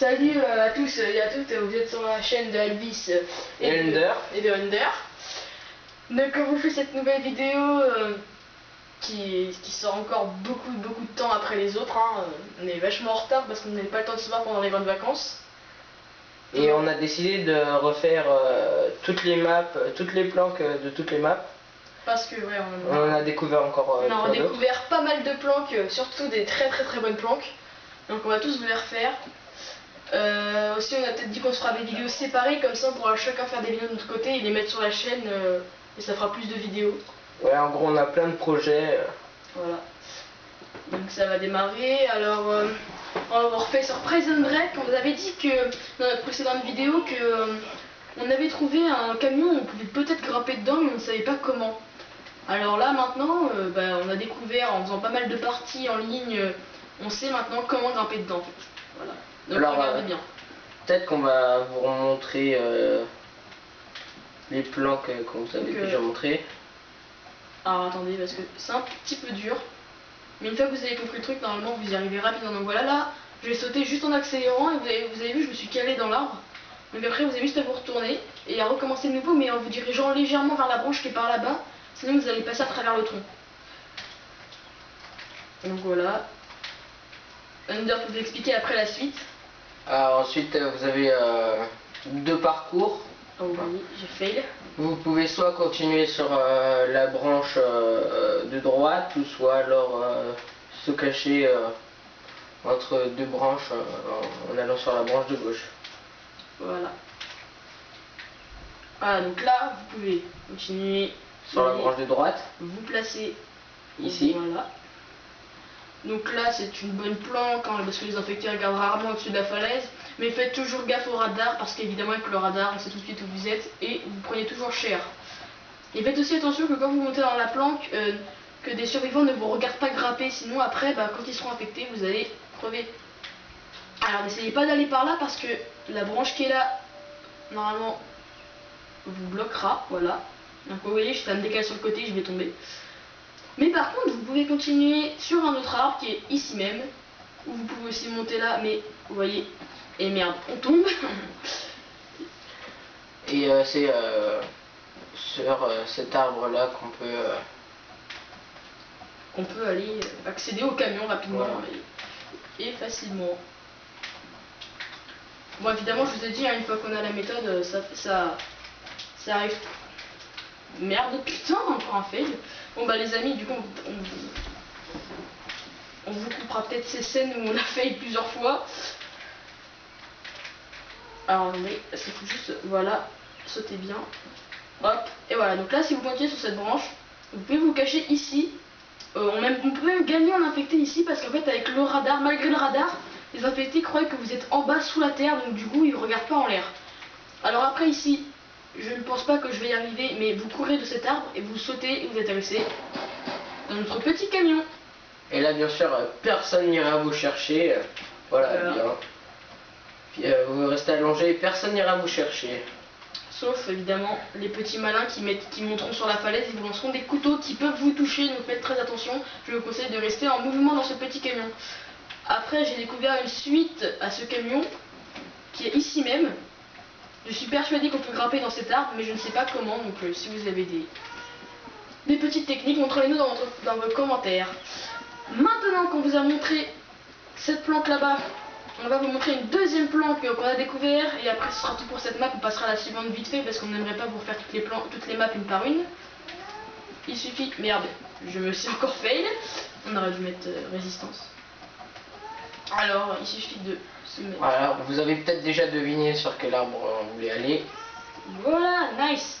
Salut à tous et à toutes, vous êtes sur la chaîne de Elvis et de Under. Donc on vous fait cette nouvelle vidéo qui sort encore beaucoup de temps après les autres. On est vachement en retard parce qu'on n'avait pas le temps de se voir pendant les grandes vacances. Et on a décidé de refaire toutes les maps, toutes les planques de toutes les maps. Parce que ouais, on en a découvert encore on a redécouvert pas mal de planques, surtout des très bonnes planques. Donc on va tous vous les refaire. Aussi on a peut-être dit qu'on se fera des vidéos séparées, comme ça on pourra chacun faire des vidéos de notre côté et les mettre sur la chaîne et ça fera plus de vidéos. Ouais, en gros on a plein de projets. Voilà. Donc ça va démarrer. Alors on refait sur Prison Break. On vous avait dit que dans notre précédente vidéo que on avait trouvé un camion, on pouvait peut-être grimper dedans mais on ne savait pas comment. Alors là maintenant on a découvert en faisant pas mal de parties en ligne, on sait maintenant comment grimper dedans. Voilà. Donc alors, regardez bien. Peut-être qu'on va vous remontrer les plans qu'on vous avait déjà montré. Alors attendez, parce que c'est un petit peu dur. Mais une fois que vous avez compris le truc, normalement vous y arrivez rapidement. Donc voilà, là, je vais sauter juste en accélérant et vous avez vu, je me suis calé dans l'arbre. Donc après vous avez juste à vous retourner et à recommencer de nouveau, mais en vous dirigeant légèrement vers la branche qui est par là-bas. Sinon vous allez passer à travers le tronc. Donc voilà. Under peut vous expliquer après la suite. Alors ensuite vous avez deux parcours. Oh oui, j'ai fail. Vous pouvez soit continuer sur la branche de droite, ou soit alors se cacher entre deux branches en allant sur la branche de gauche. Voilà. Voilà, donc là vous pouvez continuer sur la branche de droite. Vous placez ici. Voilà. Donc là c'est une bonne planque parce que les infectés regardent rarement au-dessus de la falaise. Mais faites toujours gaffe au radar parce qu'évidemment avec le radar on sait tout de suite où vous êtes et vous prenez toujours cher. Et faites aussi attention que quand vous montez dans la planque, que des survivants ne vous regardent pas grimper, sinon après quand ils seront infectés vous allez crever. Alors n'essayez pas d'aller par là parce que la branche qui est là, normalement, vous bloquera, voilà. Donc vous voyez, ça me décale sur le côté, je vais tomber. Mais par contre, vous pouvez continuer sur un autre arbre qui est ici même, ou vous pouvez aussi monter là, mais vous voyez, et merde, on tombe. Et c'est sur cet arbre-là qu'on peut aller accéder au camion rapidement et facilement. Bon, évidemment, je vous ai dit, une fois qu'on a la méthode, ça arrive. Merde, putain, encore un fail. Bon bah les amis, du coup on vous coupera peut-être ces scènes où on a fail plusieurs fois. Alors attendez, parce qu'il faut juste, voilà, sauter bien. Hop, et voilà, donc là si vous continuez sur cette branche, vous pouvez vous cacher ici. On peut même gagner en infecté ici parce qu'en fait avec le radar, malgré le radar, les infectés croient que vous êtes en bas sous la terre, donc du coup ils ne regardent pas en l'air. Alors après ici, je ne pense pas que je vais y arriver, mais vous courez de cet arbre et vous sautez et vous atterrissez dans notre petit camion. Et là bien sûr personne n'ira vous chercher, voilà. Bien. Puis vous restez allongé et personne n'ira vous chercher. Sauf évidemment les petits malins qui monteront sur la falaise et vous lanceront des couteaux qui peuvent vous toucher, donc faites très attention. Je vous conseille de rester en mouvement dans ce petit camion. Après j'ai découvert une suite à ce camion qui est ici même. Je suis persuadée qu'on peut grimper dans cet arbre, mais je ne sais pas comment, donc si vous avez des petites techniques, montrez-les-nous dans vos commentaires. Maintenant qu'on vous a montré cette planque là-bas, on va vous montrer une deuxième planque qu'on a découvert, et après ce sera tout pour cette map, on passera à la suivante vite fait, parce qu'on n'aimerait pas vous refaire toutes les maps une par une. Il suffit... Merde, je me suis encore fail. On aurait dû mettre résistance. Alors, il suffit de... Voilà, vous avez peut-être déjà deviné sur quel arbre on voulait aller. Voilà, nice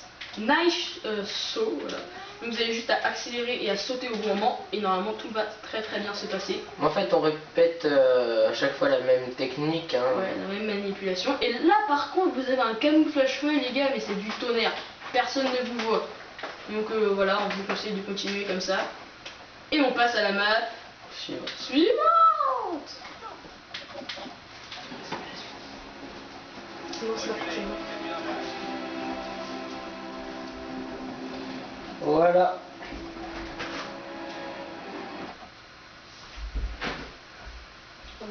saut, voilà. Donc vous avez juste à accélérer et à sauter au bon moment et normalement tout va très bien se passer. En fait on répète à chaque fois la même technique. Ouais, la même manipulation. Et là par contre vous avez un camouflage feu les gars, mais c'est du tonnerre. Personne ne vous voit. Donc voilà, on vous conseille de continuer comme ça. Et on passe à la map suivante. Voilà.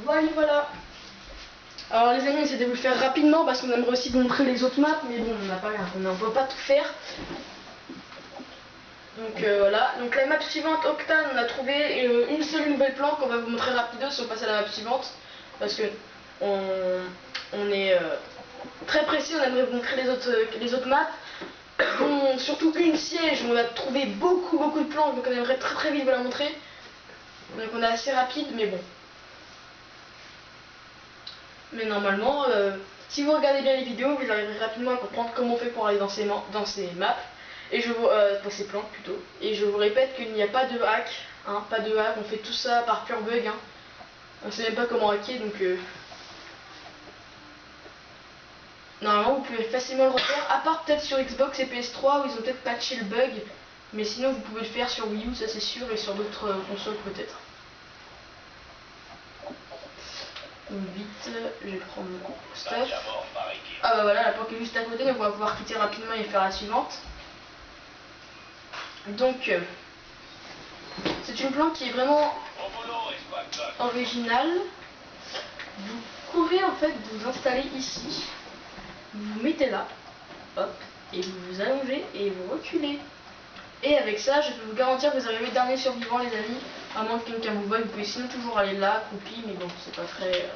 Voilà. Alors les amis, on essaie de vous le faire rapidement parce qu'on aimerait aussi vous montrer les autres maps, mais bon, on ne peut pas tout faire. Donc voilà, donc la map suivante, Octane, on a trouvé une seule nouvelle planque qu'on va vous montrer rapido si on passe à la map suivante. Parce que on est très précis, on aimerait vous montrer les autres maps. Dont surtout une siège où on a trouvé beaucoup de planques, donc on aimerait très vite vous la montrer. Donc on est assez rapide, mais bon. Mais normalement, si vous regardez bien les vidéos, vous arriverez rapidement à comprendre comment on fait pour aller dans ces maps. Et je vous, dans ces planques plutôt. Et je vous répète qu'il n'y a pas de hack, hein, pas de hack, on fait tout ça par pur bug. Hein. On sait même pas comment hacker, donc normalement vous pouvez facilement le refaire, à part peut-être sur Xbox et PS3 où ils ont peut-être patché le bug. Mais sinon vous pouvez le faire sur Wii U, ça c'est sûr, et sur d'autres consoles peut-être. Donc vite, je vais prendre mon stuff. Ah bah voilà, la planque est juste à côté, donc on va pouvoir quitter rapidement et faire la suivante. Donc, c'est une planque qui est vraiment originale. Vous pouvez en fait vous installer ici. Vous vous mettez là, hop, et vous vous allongez et vous reculez. Et avec ça, je peux vous garantir que vous arrivez dernier survivant, les amis. À moins que quelqu'un vous voie, vous pouvez sinon toujours aller là, accroupi, mais bon, c'est pas très...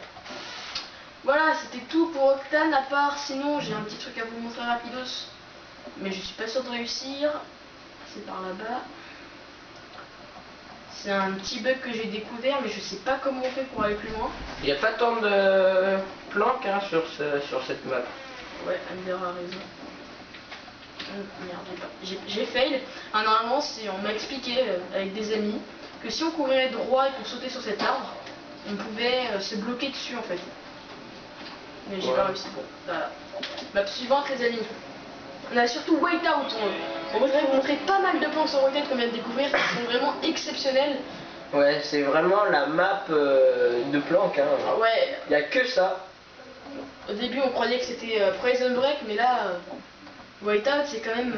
Voilà, c'était tout pour Octane, à part, sinon j'ai un petit truc à vous montrer rapidos. Mais je suis pas sûre de réussir. C'est par là-bas. C'est un petit bug que j'ai découvert, mais je sais pas comment on fait pour aller plus loin. Il n'y a pas tant de planques hein, sur cette map. Ouais, Under a raison. Merde, j'ai fail. Ah, normalement, on m'a expliqué avec des amis que si on courait droit et qu'on sautait sur cet arbre, on pouvait se bloquer dessus en fait. Mais j'ai pas réussi. Bon, voilà. Map suivante, les amis. On a surtout Whiteout. On voudrait vous montrer pas mal de plans sur Whiteout qu'on vient de découvrir qui sont vraiment exceptionnels. Ouais, c'est vraiment la map de planques. Hein. Ouais. Il n'y a que ça. Au début, on croyait que c'était Prison Break, mais là, Whiteout, c'est quand même.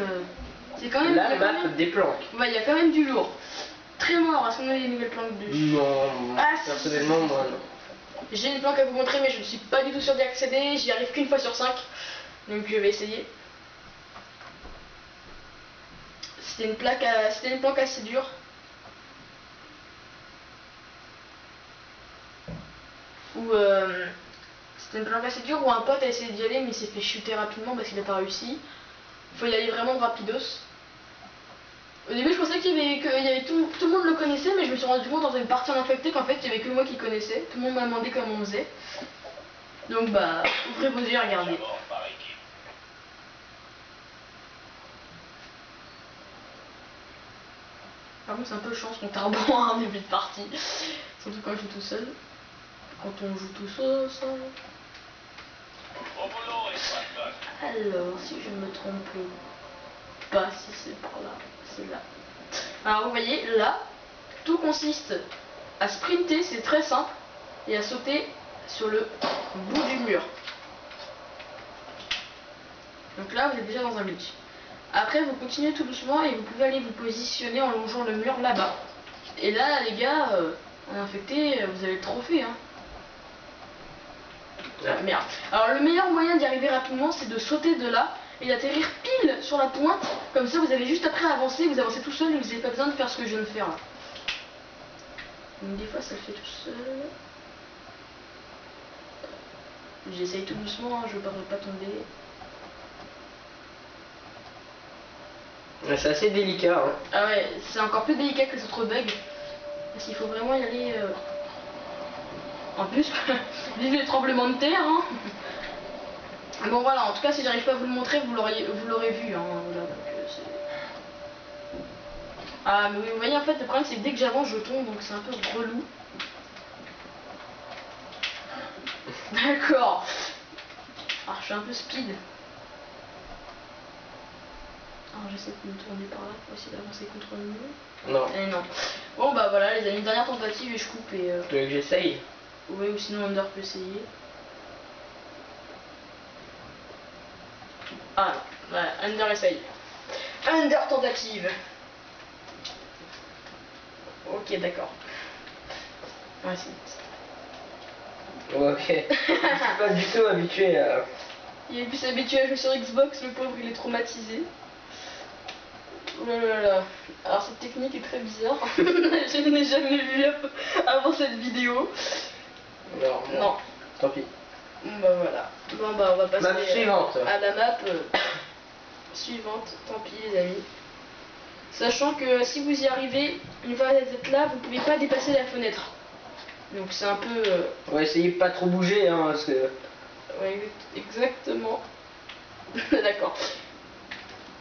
La map des planques. Ouais, il y a quand même du lourd. Très mort à ce qu'on a les nouvelles planques dessus. Non, personnellement, moi non. J'ai une planque à vous montrer, mais je ne suis pas du tout sûr d'y accéder. J'y arrive qu'une fois sur 5. Donc je vais essayer. C'était une planque assez dure. C'était une planque assez dure où un pote a essayé d'y aller, mais il s'est fait chuter rapidement parce qu'il n'a pas réussi. Il faut y aller vraiment rapidos. Au début, je pensais qu'il y avait tout le monde le connaissait, mais je me suis rendu compte dans une partie en infecté qu'en fait, il n'y avait que moi qui connaissais. Tout le monde m'a demandé comment on faisait. Donc bah, ouvrez vos yeux et regardez. Par contre, c'est un peu chance qu'on tarde en début de partie. Surtout quand je joue tout seul. Quand on joue tout seul, ça. Alors, si je ne me trompe pas, si c'est par là, c'est là. Alors, vous voyez, là, tout consiste à sprinter, c'est très simple, et à sauter sur le bout du mur. Donc là, vous êtes déjà dans un glitch. Après, vous continuez tout doucement et vous pouvez aller vous positionner en longeant le mur là-bas. Et là, les gars, en infecté, vous avez le trophée. Hein. Ah, merde. Alors, le meilleur moyen d'y arriver rapidement, c'est de sauter de là et d'atterrir pile sur la pointe. Comme ça, vous avez juste après à avancer, vous avancez tout seul et vous n'avez pas besoin de faire ce que je viens de faire là. Donc, des fois, ça le fait tout seul. J'essaye tout doucement, hein, je ne veux pas tomber. C'est assez délicat. Hein. Ah ouais, c'est encore plus délicat que les autres bugs. Parce qu'il faut vraiment y aller. En plus, vive les tremblements de terre. Hein. Bon voilà, en tout cas, si j'arrive pas à vous le montrer, vous l'aurez vu. Hein, voilà, donc, ah, mais vous voyez, en fait, le problème, c'est que dès que j'avance, je tombe, donc c'est un peu relou. D'accord. Alors, je suis un peu speed. Alors j'essaie de me tourner par là pour essayer d'avancer contre le mur. Non. Et non. Bon bah voilà, les amis, dernière tentative et je coupe et... Tu veux que j'essaye? Oui, ou sinon Under peut essayer. Ah non, voilà, Under essaye. Under tentative. Ok, d'accord. Ouais, c'est vite. Ok. Je suis pas du tout habitué à... Il est plus habitué à jouer sur Xbox, le pauvre, il est traumatisé. Oh là là. Alors cette technique est très bizarre. Je n'ai jamais vu avant cette vidéo. Non. Non. Tant pis. Bon bah voilà. Bon bah on va passer Map suivante. à la map suivante. Tant pis les amis. Sachant que si vous y arrivez, une fois que vous êtes là, vous pouvez pas dépasser la fenêtre. Donc c'est un peu... On va essayer de pas trop bouger hein, parce que... Ouais, exactement. D'accord.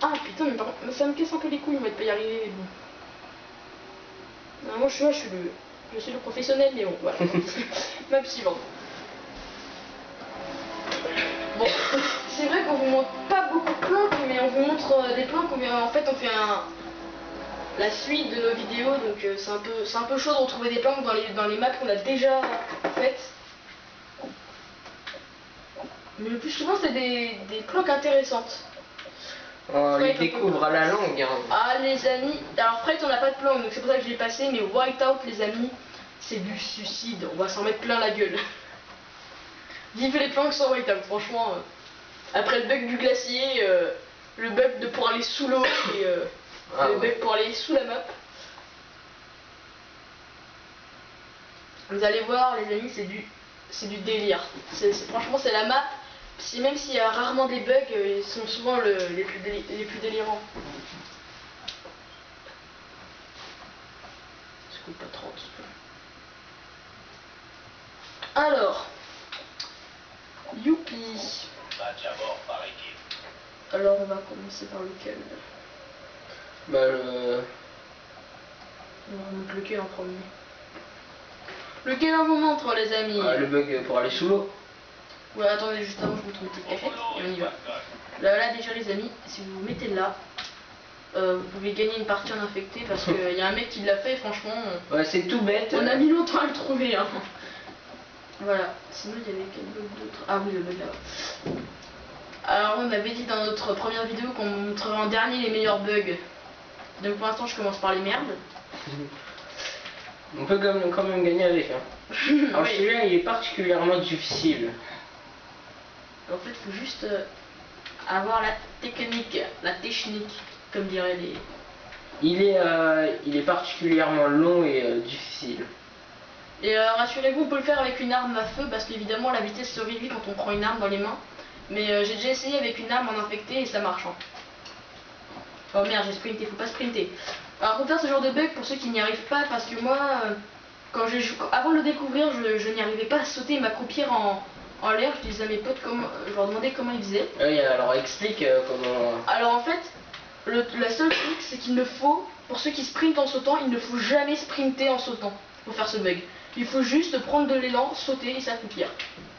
Ah putain, mais par contre, ça me casse un peu les couilles, moi, de pas y arriver. Mais bon. Non, moi, je suis là, je suis le professionnel, mais bon, voilà. Map suivante. Bon, c'est vrai qu'on vous montre pas beaucoup de plans, mais on vous montre des plans qu'on vient. En fait, on fait la suite de nos vidéos, donc c'est un peu chaud de retrouver des plans dans les maps qu'on a déjà faites. Mais le plus souvent, c'est des planques intéressantes. On les découvre à la longue. Hein. Ah les amis, alors Fright on n'a pas de planque donc c'est pour ça que je l'ai passé, mais Whiteout les amis, c'est du suicide, on va s'en mettre plein la gueule. Vive les planques sans Whiteout, franchement, après le bug du glacier, le bug de pour aller sous l'eau et le bug pour aller sous la map. Vous allez voir les amis, c'est du délire, franchement c'est la map. Même s'il y a rarement des bugs, ils sont souvent les plus délirants. Je coupe pas trop. Alors, youpi. Alors on va commencer par lequel? Bah le... On va monter lequel en premier? Lequel on vous montre les amis? Ah, le bug pour aller sous l'eau. Ouais, attendez, juste avant, je vous trouve une petite cachette et on y va. Là, déjà, les amis, si vous vous mettez là, vous pouvez gagner une partie en infecté parce qu'il y a un mec qui l'a fait, franchement. Ouais, c'est tout bête. On a mis longtemps à le trouver. Hein. Voilà, sinon, il y avait quel bug d'autre? Ah oui, le bug là-bas. Alors, on avait dit dans notre première vidéo qu'on montrerait en dernier les meilleurs bugs. Donc, pour l'instant, je commence par les merdes. On peut quand même gagner avec. Hein. Alors, oui. Celui-là, il est particulièrement difficile. En fait, il faut juste avoir la technique, comme diraient les... Il est particulièrement long et difficile. Et rassurez-vous, on peut le faire avec une arme à feu, parce qu'évidemment, la vitesse se réduit quand on prend une arme dans les mains. Mais j'ai déjà essayé avec une arme en infecté et ça marche. Hein. Oh merde, j'ai sprinté, faut pas sprinter. Alors, pour faire ce genre de bug, pour ceux qui n'y arrivent pas, parce que moi, avant de le découvrir, je n'y arrivais pas à sauter et m'accroupir en l'air, je disais à mes potes je leur demandais comment ils faisaient. Oui, alors explique comment... Alors en fait, la seule truc c'est qu'il ne faut, pour ceux qui sprintent en sautant, il ne faut jamais sprinter en sautant pour faire ce bug. Il faut juste prendre de l'élan, sauter et s'accroupir.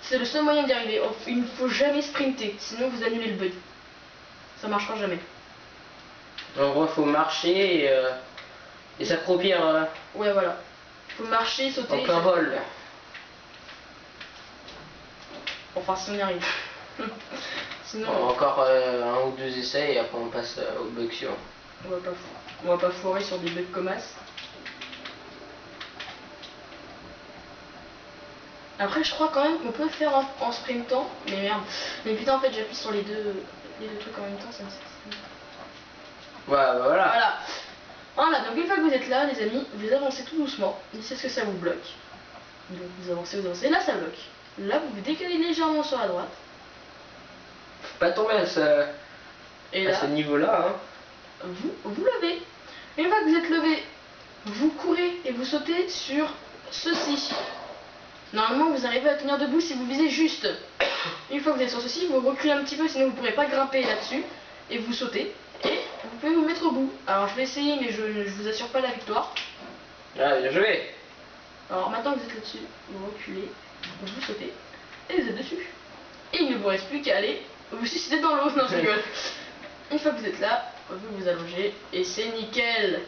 C'est le seul moyen d'y arriver. Il ne faut jamais sprinter, sinon vous annulez le bug. Ça marchera jamais. En gros, il faut marcher et s'accroupir. Ouais, voilà. Il faut marcher, sauter. En plein vol. Enfin, si on y arrive. Sinon, encore un ou deux essais et après on passe au bug suivant. On va pas foirer sur des bugs comme as. Après, je crois quand même qu'on peut le faire en sprintant. Mais merde. Mais putain, en fait, j'appuie sur les deux trucs en même temps. Ça me... Ouais, bah voilà. Voilà, donc une fois que vous êtes là, les amis, vous avancez tout doucement. C'est ce que ça vous bloque. Donc vous avancez. Là, ça bloque. Là, vous vous décalez légèrement sur la droite. Faut pas tomber à ce niveau-là. Hein. Vous levez. Une fois que vous êtes levé, vous courez et vous sautez sur ceci. Normalement, vous arrivez à tenir debout si vous visez juste. Une fois que vous êtes sur ceci, vous reculez un petit peu, sinon vous ne pourrez pas grimper là-dessus. Et vous sautez. Et vous pouvez vous mettre au bout. Alors, je vais essayer, mais je vous assure pas la victoire. Ah, bien joué. Alors, maintenant que vous êtes là-dessus, vous reculez. Vous sautez et vous êtes dessus. Et il ne vous reste plus qu'à aller vous suicider dans l'eau. Non, je rigole. Une fois que vous êtes là, vous vous allongez et c'est nickel.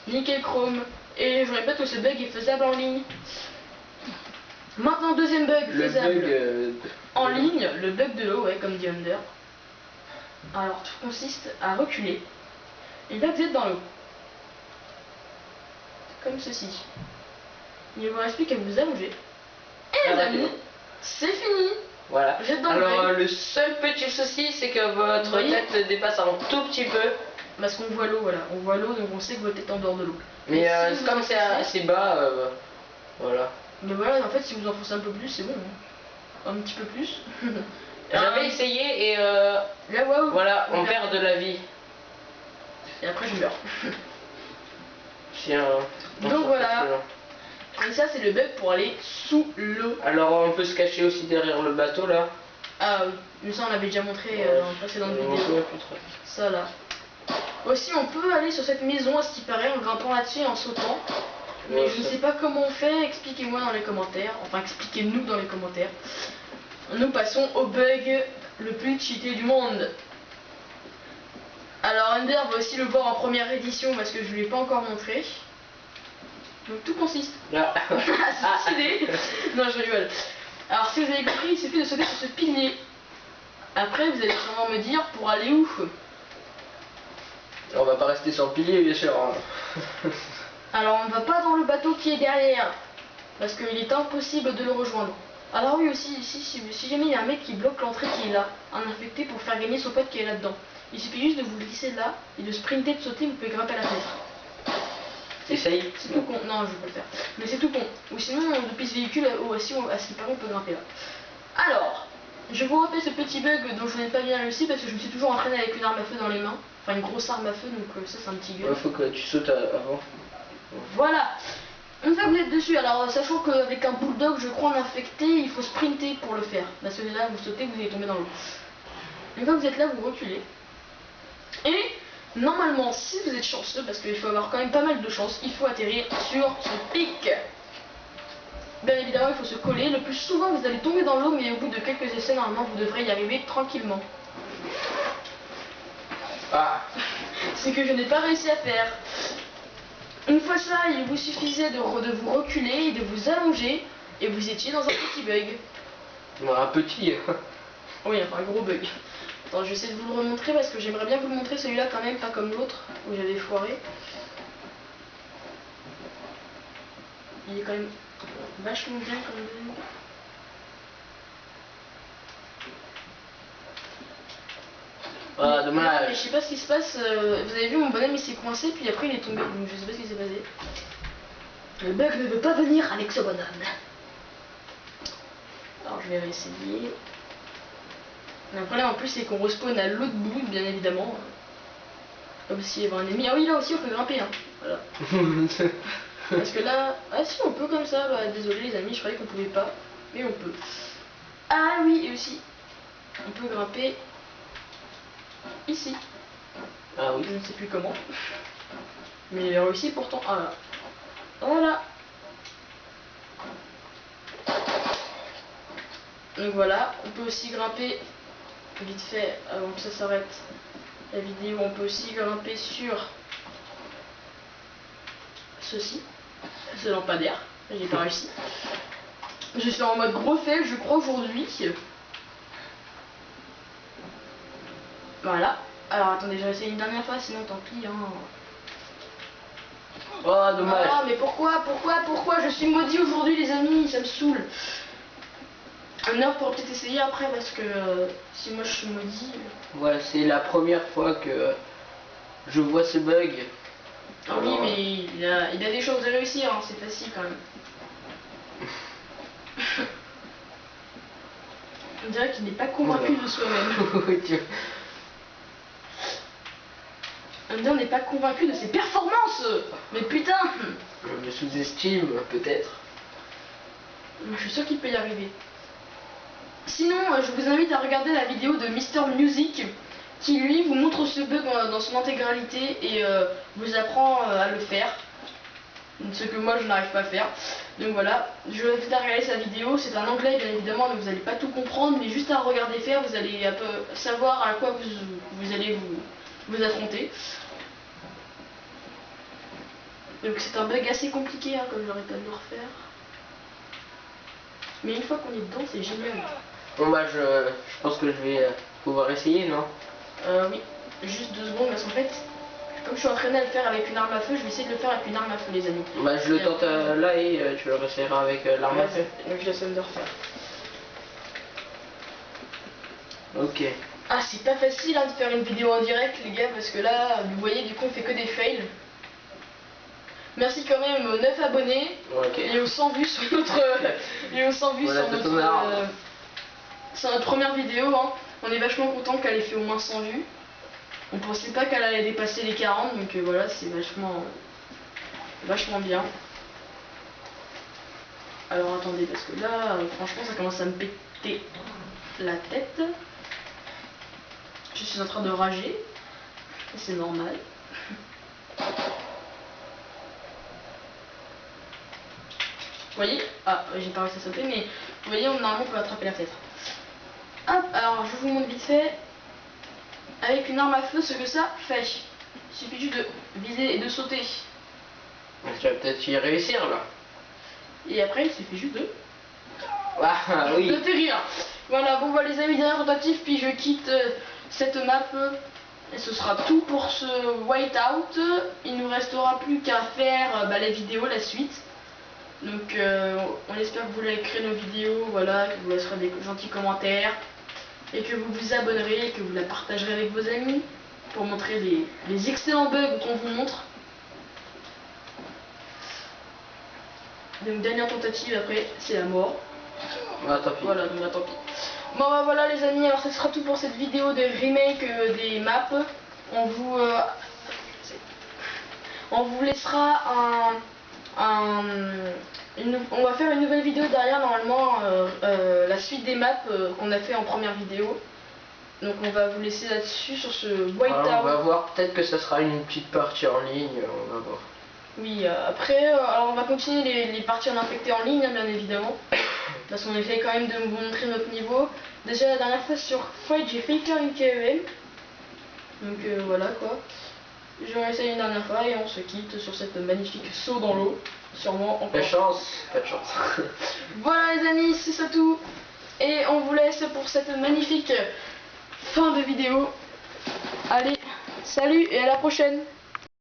Nickel chrome. Et je répète que ce bug est faisable en ligne. Maintenant, deuxième bug faisable en ligne, le bug de l'eau, ouais, comme dit Under. Alors, tout consiste à reculer. Et là, vous êtes dans l'eau. Comme ceci. Il ne vous reste plus qu'à vous allonger. Et les amis, c'est fini. Voilà. Vous êtes dans Alors le bug. le seul petit souci, c'est que votre Oui. tête dépasse un tout petit peu. Parce qu'on voit l'eau, voilà. On voit l'eau, donc on sait que votre tête est en dehors de l'eau. Mais Et si vous comme vous c'est enfoncez- assez bas, voilà. Mais voilà, en fait, si vous enfoncez un peu plus, c'est bon. Hein. Un petit peu plus. J'avais essayé et Là, waouh. voilà, on perd de la vie. Et après, je meurs. Tiens. Donc voilà. Et ça, c'est le bug pour aller sous l'eau. Alors on peut se cacher aussi derrière le bateau là. Ah oui, mais ça, on l'avait déjà montré dans une précédente On vidéo. peut plus trop. Ça là. Aussi, on peut aller sur cette maison, à ce qui paraît, en grimpant là-dessus et en sautant. Mais Ouais, je ne ça. sais pas comment on fait, expliquez-moi dans les commentaires. Enfin, expliquez-nous dans les commentaires. Nous passons au bug le plus cheaté du monde. Alors, Ender va aussi le voir en première édition parce que je ne lui ai pas encore montré. Donc, tout consiste Là. à se suicider. Non, je rigole. Alors, si vous avez compris, il suffit de sauter sur ce pilier. Après, vous allez sûrement me dire pour aller où? On va pas rester sur le pilier, bien sûr. Hein. Alors on ne va pas dans le bateau qui est derrière, parce qu'il est impossible de le rejoindre. Alors oui aussi, si jamais il y a un mec qui bloque l'entrée qui est là, un infecté pour faire gagner son pote qui est là-dedans, il suffit juste de vous glisser là, et de sprinter, de sauter, vous pouvez grimper à la fenêtre. Essaye. C'est tout con, non je vais pas le faire, mais c'est tout con. Ou sinon depuis ce véhicule, aussi à ce qui paraît on peut grimper là. Alors, je vous refais ce petit bug dont je n'ai pas bien réussi parce que je me suis toujours entraîné avec une arme à feu dans les mains, enfin une grosse arme à feu, donc ça c'est un petit gueule. Il faut que tu sautes avant. Voilà. Une fois que vous êtes dessus, alors sachant qu'avec un bulldog, je crois en infecté, il faut sprinter pour le faire. Parce que là, vous sautez, vous allez tomber dans l'eau. Une fois que vous êtes là, vous reculez. Et normalement, si vous êtes chanceux, parce qu'il faut avoir quand même pas mal de chance, il faut atterrir sur ce pic. Bien évidemment, il faut se coller. Le plus souvent, vous allez tomber dans l'eau, mais au bout de quelques essais, normalement, vous devrez y arriver tranquillement. Ah. C'est que je n'ai pas réussi à faire. Une fois ça, il vous suffisait de vous reculer et de vous allonger et vous étiez dans un petit bug. Un petit. Oui, enfin un gros bug. Attends, je vais essayer de vous le remontrer parce que j'aimerais bien vous le montrer celui-là quand même, pas comme l'autre où j'avais foiré. Il est quand même vachement bien comme bug. Ah, Mais dommage. je sais pas ce qui se passe. Vous avez vu, mon bonhomme il s'est coincé puis après il est tombé. Donc je sais pas ce qui s'est passé. Le bug ne veut pas venir avec ce bonhomme. Alors je vais réessayer. Le problème en plus c'est qu'on respawn à l'autre bout, bien évidemment. Comme s'il y avait un ennemi. Ah oui, là aussi on peut grimper. Hein. Voilà. Parce que là. Ah si, on peut comme ça. Bah, désolé les amis, je croyais qu'on pouvait pas. Mais on peut. Ah oui, et aussi. On peut grimper ici. Ah oui. Je ne sais plus comment. Mais il a réussi pourtant. Ah là. Voilà. Donc voilà, on peut aussi grimper vite fait avant que ça s'arrête la vidéo. On peut aussi grimper sur ceci, ce lampadaire. J'ai pas réussi. Je suis en mode gros fail, je crois aujourd'hui. Voilà. Alors attendez, je vais essayer une dernière fois, sinon tant pis. Hein. Oh, dommage. Ah mais pourquoi je suis maudit aujourd'hui les amis, ça me saoule. Un heure pour peut-être essayer après parce que si moi je suis maudit. Ouais, c'est la première fois que je vois ce bug. Ah oui mais il a des chances de réussir, hein, c'est facile quand même. On dirait qu'il n'est pas convaincu de soi-même. On n'est pas convaincu de ses performances. Mais putain. Je me sous-estime peut-être. Je suis sûr qu'il peut y arriver. Sinon, je vous invite à regarder la vidéo de Mister Music qui lui vous montre ce bug dans son intégralité et vous apprend à le faire. Ce que moi je n'arrive pas à faire. Donc voilà, je vous invite à regarder sa vidéo. C'est en anglais bien évidemment, donc vous n'allez pas tout comprendre, mais juste à regarder faire, vous allez un peu savoir à quoi vous allez vous affronter. Donc c'est un bug assez compliqué, hein, comme j'aurais pas dû le refaire. Mais une fois qu'on est dedans, c'est génial. Bon bah je pense que je vais pouvoir essayer, non? Oui, juste 2 secondes parce qu'en fait, comme je suis entraîné à le faire avec une arme à feu, je vais essayer de le faire avec une arme à feu, les amis. Bah je le tente là et tu le réessayeras avec l'arme à feu. Donc j'essaie de le refaire. Ok. Ah, c'est pas facile hein, de faire une vidéo en direct, les gars, parce que là, vous voyez, du coup, on fait que des fails. Merci quand même aux 9 abonnés et aux 100 vues sur notre, sur notre première vidéo. Hein. On est vachement content qu'elle ait fait au moins 100 vues. On pensait pas qu'elle allait dépasser les 40, donc voilà, c'est vachement bien. Alors attendez, parce que là, franchement, ça commence à me péter la tête. Je suis en train de rager, c'est normal. Vous voyez? Ah, j'ai pas réussi à sauter, mais vous voyez, normalement on peut attraper la fenêtre. Hop, alors je vous montre vite fait, avec une arme à feu, ce que ça fait. Il suffit juste de viser et de sauter. Tu vas peut-être y réussir là. Et après, il suffit juste de... Ah oui. d'atterrir. Voilà, bon voilà les amis, dernière tentative, puis je quitte cette map. Et ce sera tout pour ce whiteout. Il nous restera plus qu'à faire les vidéos, la suite. Donc on espère que vous likerez nos vidéos, voilà, que vous laisserez des gentils commentaires et que vous vous abonnerez et que vous la partagerez avec vos amis pour montrer les excellents bugs qu'on vous montre. Donc dernière tentative, après c'est la mort. Ah, tant pis. Voilà, donc bah, tant pis. Bon bah voilà les amis, alors ce sera tout pour cette vidéo de remake des maps. On vous laissera on va faire une nouvelle vidéo derrière normalement la suite des maps qu'on a fait en première vidéo. Donc on va vous laisser là-dessus sur ce whiteout. On va voir, peut-être que ça sera une petite partie en ligne, on va voir. Oui, après, alors on va continuer les parties en infecté en ligne, hein, bien évidemment. Parce qu'on essaie quand même de vous montrer notre niveau. Déjà la dernière fois sur Fight, j'ai failli faire une KEM. Donc voilà quoi. Je réessaye une dernière fois et on se quitte sur cette magnifique saut dans l'eau. Sûrement encore. Pas de chance, pas de chance. Voilà les amis, c'est ça tout. Et on vous laisse pour cette magnifique fin de vidéo. Allez, salut et à la prochaine.